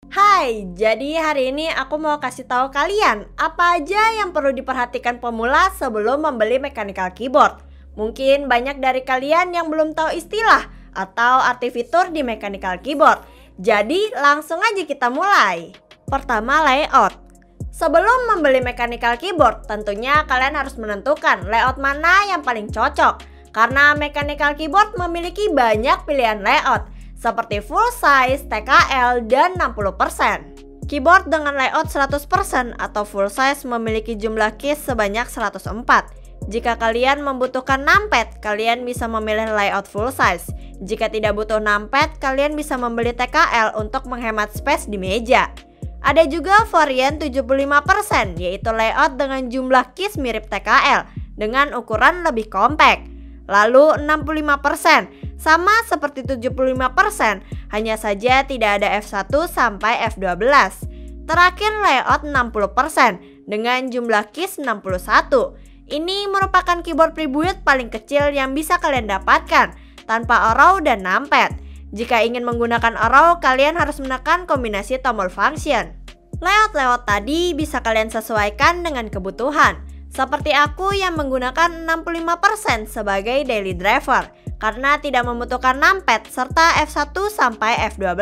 Hai, jadi hari ini aku mau kasih tahu kalian apa aja yang perlu diperhatikan pemula sebelum membeli mechanical keyboard. Mungkin banyak dari kalian yang belum tahu istilah atau arti fitur di mechanical keyboard. Jadi langsung aja kita mulai. Pertama, layout. Sebelum membeli mechanical keyboard, tentunya kalian harus menentukan layout mana yang paling cocok. Karena mechanical keyboard memiliki banyak pilihan layout seperti full size, TKL, dan 60%. Keyboard dengan layout 100% atau full size memiliki jumlah keys sebanyak 104. Jika kalian membutuhkan numpad, kalian bisa memilih layout full size. Jika tidak butuh numpad, kalian bisa membeli TKL untuk menghemat space di meja. Ada juga varian 75%, yaitu layout dengan jumlah keys mirip TKL dengan ukuran lebih kompak. Lalu 65%, sama seperti 75%, hanya saja tidak ada F1 sampai F12. Terakhir layout 60% dengan jumlah keys 61. Ini merupakan keyboard prebuild paling kecil yang bisa kalian dapatkan tanpa arrow dan numpad. Jika ingin menggunakan arrow, kalian harus menekan kombinasi tombol function. Layout-layout tadi bisa kalian sesuaikan dengan kebutuhan. Seperti aku yang menggunakan 65% sebagai daily driver karena tidak membutuhkan numpad serta F1 sampai F12.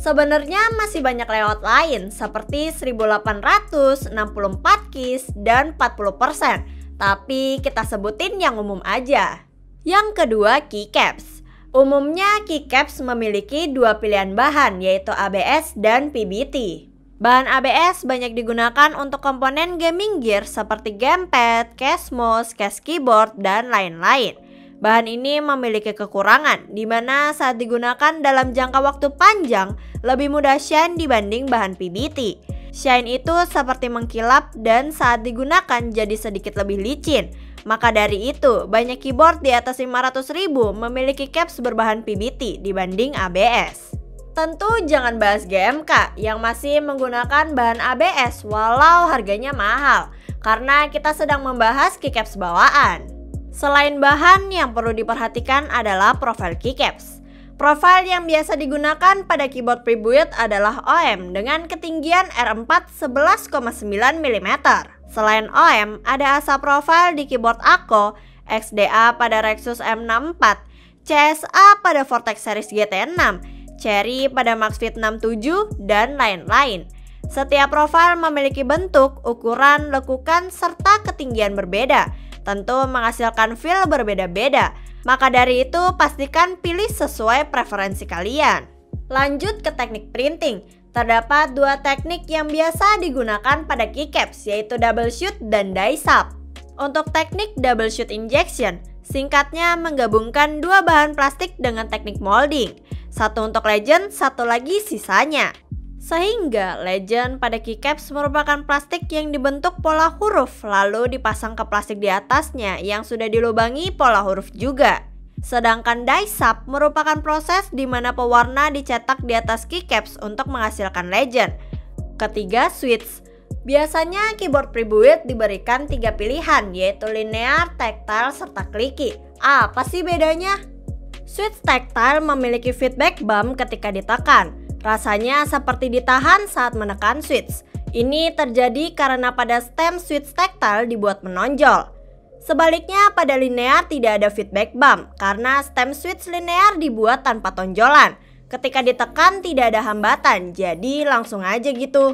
Sebenarnya masih banyak layout lain seperti 1800, 64 keys, dan 40%. Tapi kita sebutin yang umum aja. Yang kedua, keycaps. Umumnya keycaps memiliki dua pilihan bahan, yaitu ABS dan PBT. Bahan ABS banyak digunakan untuk komponen gaming gear seperti gamepad, case mouse, case keyboard, dan lain-lain. Bahan ini memiliki kekurangan, di mana saat digunakan dalam jangka waktu panjang lebih mudah shine dibanding bahan PBT. Shine itu seperti mengkilap dan saat digunakan jadi sedikit lebih licin. Maka dari itu, banyak keyboard di atas 500.000 memiliki caps berbahan PBT dibanding ABS. Tentu jangan bahas GMK yang masih menggunakan bahan ABS walau harganya mahal, karena kita sedang membahas keycaps bawaan. Selain bahan, yang perlu diperhatikan adalah profil keycaps. Profil yang biasa digunakan pada keyboard prebuild adalah OM dengan ketinggian R4 11,9 mm. Selain OM, ada ASA profil di keyboard Akko, XDA pada Rexus M64, CSA pada Vortex series GT6, Cherry pada Maxfit 67, dan lain-lain. Setiap profil memiliki bentuk, ukuran, lekukan, serta ketinggian berbeda, tentu menghasilkan feel berbeda-beda. Maka dari itu pastikan pilih sesuai preferensi kalian. Lanjut ke teknik printing. Terdapat dua teknik yang biasa digunakan pada keycaps, yaitu double shoot dan die sap. Untuk teknik double shoot injection, singkatnya menggabungkan dua bahan plastik dengan teknik molding. Satu untuk legend, satu lagi sisanya. Sehingga legend pada keycaps merupakan plastik yang dibentuk pola huruf lalu dipasang ke plastik di atasnya yang sudah dilubangi pola huruf juga. Sedangkan die sap merupakan proses di mana pewarna dicetak di atas keycaps untuk menghasilkan legend. Ketiga, switch. Biasanya keyboard prebuild diberikan tiga pilihan, yaitu linear, tactile, serta clicky. Apa sih bedanya? Switch tactile memiliki feedback bump ketika ditekan. Rasanya seperti ditahan saat menekan switch. Ini terjadi karena pada stem switch tactile dibuat menonjol. Sebaliknya pada linear tidak ada feedback bump karena stem switch linear dibuat tanpa tonjolan. Ketika ditekan tidak ada hambatan, jadi langsung aja gitu.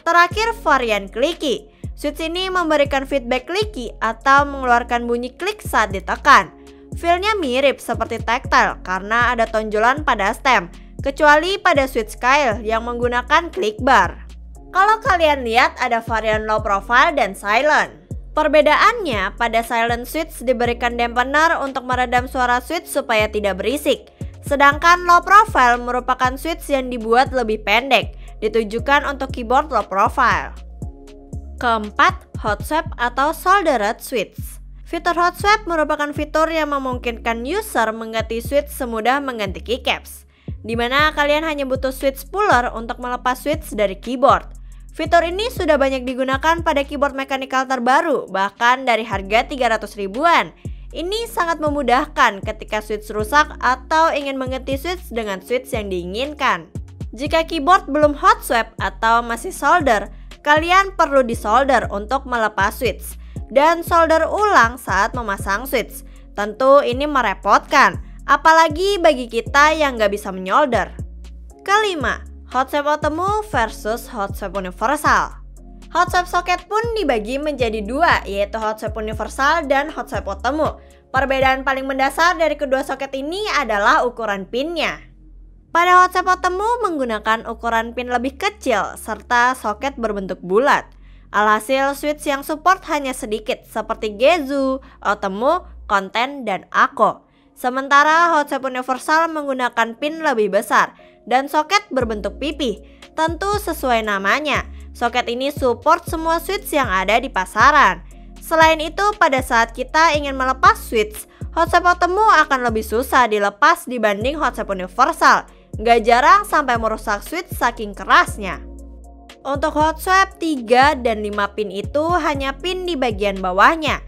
Terakhir, varian clicky. Switch ini memberikan feedback clicky atau mengeluarkan bunyi klik saat ditekan. Feel-nya mirip seperti tactile karena ada tonjolan pada stem, kecuali pada switch coil yang menggunakan click bar. Kalau kalian lihat ada varian low profile dan silent. Perbedaannya, pada silent switch diberikan dampener untuk meredam suara switch supaya tidak berisik. Sedangkan low profile merupakan switch yang dibuat lebih pendek, ditujukan untuk keyboard low profile. Keempat, hot swap atau soldered switch. Fitur hot swap merupakan fitur yang memungkinkan user mengganti switch semudah mengganti keycaps, di mana kalian hanya butuh switch puller untuk melepas switch dari keyboard. Fitur ini sudah banyak digunakan pada keyboard mechanical terbaru, bahkan dari harga 300 ribuan. Ini sangat memudahkan ketika switch rusak atau ingin mengganti switch dengan switch yang diinginkan. Jika keyboard belum hot swap atau masih solder, kalian perlu disolder untuk melepas switch dan solder ulang saat memasang switch. Tentu ini merepotkan, apalagi bagi kita yang nggak bisa menyolder. Kelima, hot swap Otemu versus hot swap universal. Hot swap soket pun dibagi menjadi dua, yaitu hot swap universal dan hot swap Otemu. Perbedaan paling mendasar dari kedua soket ini adalah ukuran pinnya. Pada hot swap Otemu menggunakan ukuran pin lebih kecil serta soket berbentuk bulat. Alhasil switch yang support hanya sedikit seperti Gezu, Otemu, Konten, dan Ako. Sementara hot swap universal menggunakan pin lebih besar dan soket berbentuk pipih. Tentu sesuai namanya, soket ini support semua switch yang ada di pasaran. Selain itu, pada saat kita ingin melepas switch, hot swap Otemu akan lebih susah dilepas dibanding hot swap universal. Gak jarang sampai merusak switch saking kerasnya. Untuk hot swap 3 dan 5 pin itu hanya pin di bagian bawahnya.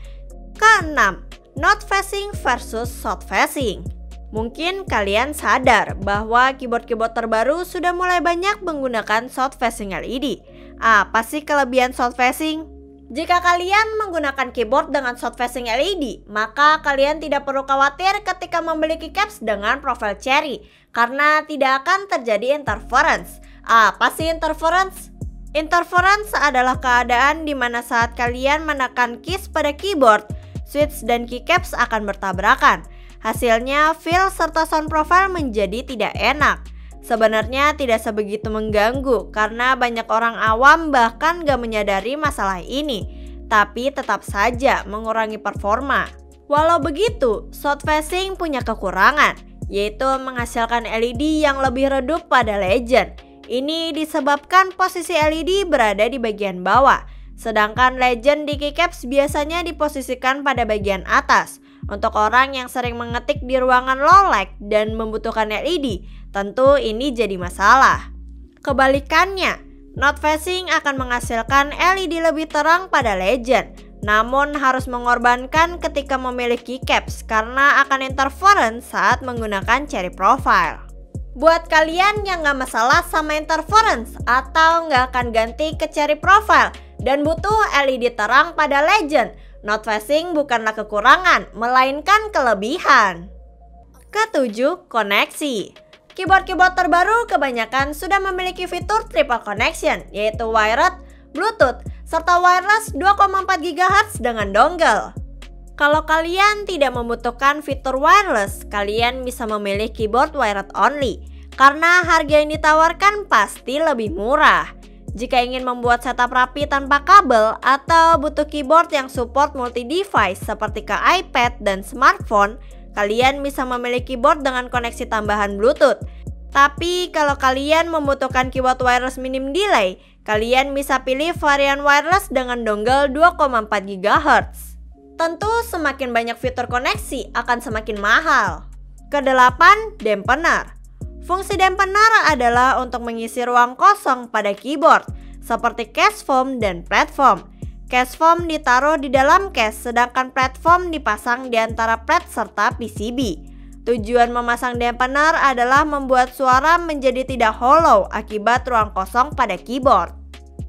Keenam, not facing versus south facing. Mungkin kalian sadar bahwa keyboard-keyboard terbaru sudah mulai banyak menggunakan south facing LED. Apa sih kelebihan south facing? Jika kalian menggunakan keyboard dengan south facing LED, maka kalian tidak perlu khawatir ketika membeli keycaps dengan profil cherry, karena tidak akan terjadi interference. Apa sih interference? Interference adalah keadaan di mana saat kalian menekan keys pada keyboard, switch dan keycaps akan bertabrakan. Hasilnya, feel serta sound profile menjadi tidak enak. Sebenarnya tidak sebegitu mengganggu karena banyak orang awam bahkan gak menyadari masalah ini, tapi tetap saja mengurangi performa. Walau begitu, south facing punya kekurangan, yaitu menghasilkan LED yang lebih redup pada legend. Ini disebabkan posisi LED berada di bagian bawah, sedangkan legend di keycaps biasanya diposisikan pada bagian atas. Untuk orang yang sering mengetik di ruangan low light dan membutuhkan LED, tentu ini jadi masalah. Kebalikannya, not facing akan menghasilkan LED lebih terang pada legend, namun harus mengorbankan ketika memilih keycaps karena akan interference saat menggunakan cherry profile. Buat kalian yang gak masalah sama interference atau gak akan ganti ke cherry profile dan butuh LED terang pada legend, not facing bukanlah kekurangan, melainkan kelebihan. Ketujuh, koneksi. Keyboard-keyboard terbaru kebanyakan sudah memiliki fitur triple connection, yaitu wired, Bluetooth, serta wireless 2,4 GHz dengan dongle. Kalau kalian tidak membutuhkan fitur wireless, kalian bisa memilih keyboard wired only, karena harga yang ditawarkan pasti lebih murah. Jika ingin membuat setup rapi tanpa kabel atau butuh keyboard yang support multi-device seperti ke iPad dan smartphone, kalian bisa memilih keyboard dengan koneksi tambahan Bluetooth. Tapi kalau kalian membutuhkan keyboard wireless minim delay, kalian bisa pilih varian wireless dengan dongle 2,4 GHz. Tentu semakin banyak fitur koneksi akan semakin mahal. Kedelapan, dampener. Fungsi dampener adalah untuk mengisi ruang kosong pada keyboard, seperti case foam dan platform. Case foam ditaruh di dalam case, sedangkan platform dipasang di antara plat serta PCB. Tujuan memasang dampener adalah membuat suara menjadi tidak hollow akibat ruang kosong pada keyboard.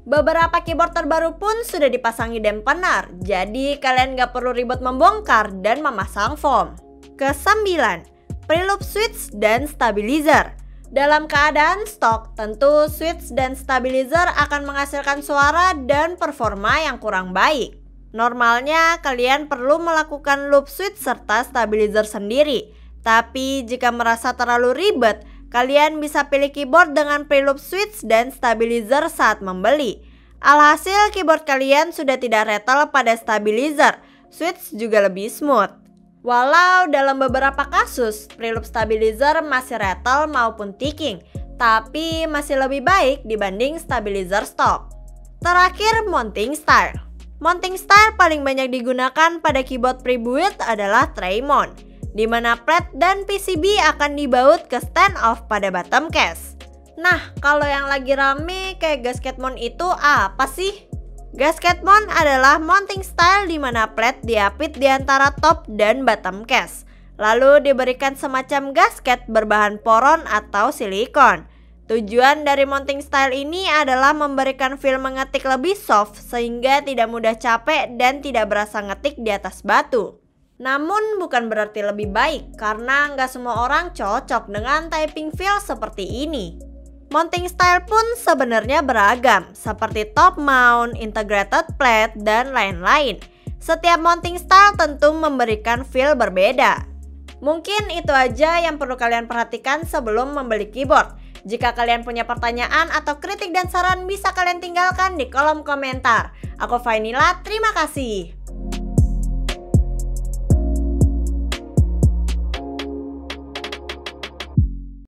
Beberapa keyboard terbaru pun sudah dipasangi dampener, jadi kalian gak perlu ribet membongkar dan memasang foam. Kesembilan, preloop switch dan stabilizer. Dalam keadaan stok, tentu switch dan stabilizer akan menghasilkan suara dan performa yang kurang baik. Normalnya kalian perlu melakukan loop switch serta stabilizer sendiri. Tapi jika merasa terlalu ribet, kalian bisa pilih keyboard dengan preloop switch dan stabilizer saat membeli. Alhasil keyboard kalian sudah tidak rattle pada stabilizer, switch juga lebih smooth. Walau dalam beberapa kasus, preloop stabilizer masih rattle maupun ticking, tapi masih lebih baik dibanding stabilizer stok. Terakhir, mounting style. Mounting style paling banyak digunakan pada keyboard pre-built adalah tray mount, di mana plat dan PCB akan dibaut ke stand off pada bottom case. Nah, kalau yang lagi rame kayak gasket mount itu apa sih? Gasket mount adalah mounting style di mana plat diapit di antara top dan bottom case, lalu diberikan semacam gasket berbahan poron atau silikon. Tujuan dari mounting style ini adalah memberikan feel mengetik lebih soft sehingga tidak mudah capek dan tidak berasa ngetik di atas batu. Namun bukan berarti lebih baik karena nggak semua orang cocok dengan typing feel seperti ini. Mounting style pun sebenarnya beragam seperti top mount, integrated plate, dan lain-lain. Setiap mounting style tentu memberikan feel berbeda. Mungkin itu aja yang perlu kalian perhatikan sebelum membeli keyboard. Jika kalian punya pertanyaan atau kritik dan saran bisa kalian tinggalkan di kolom komentar. Aku Fainila, terima kasih.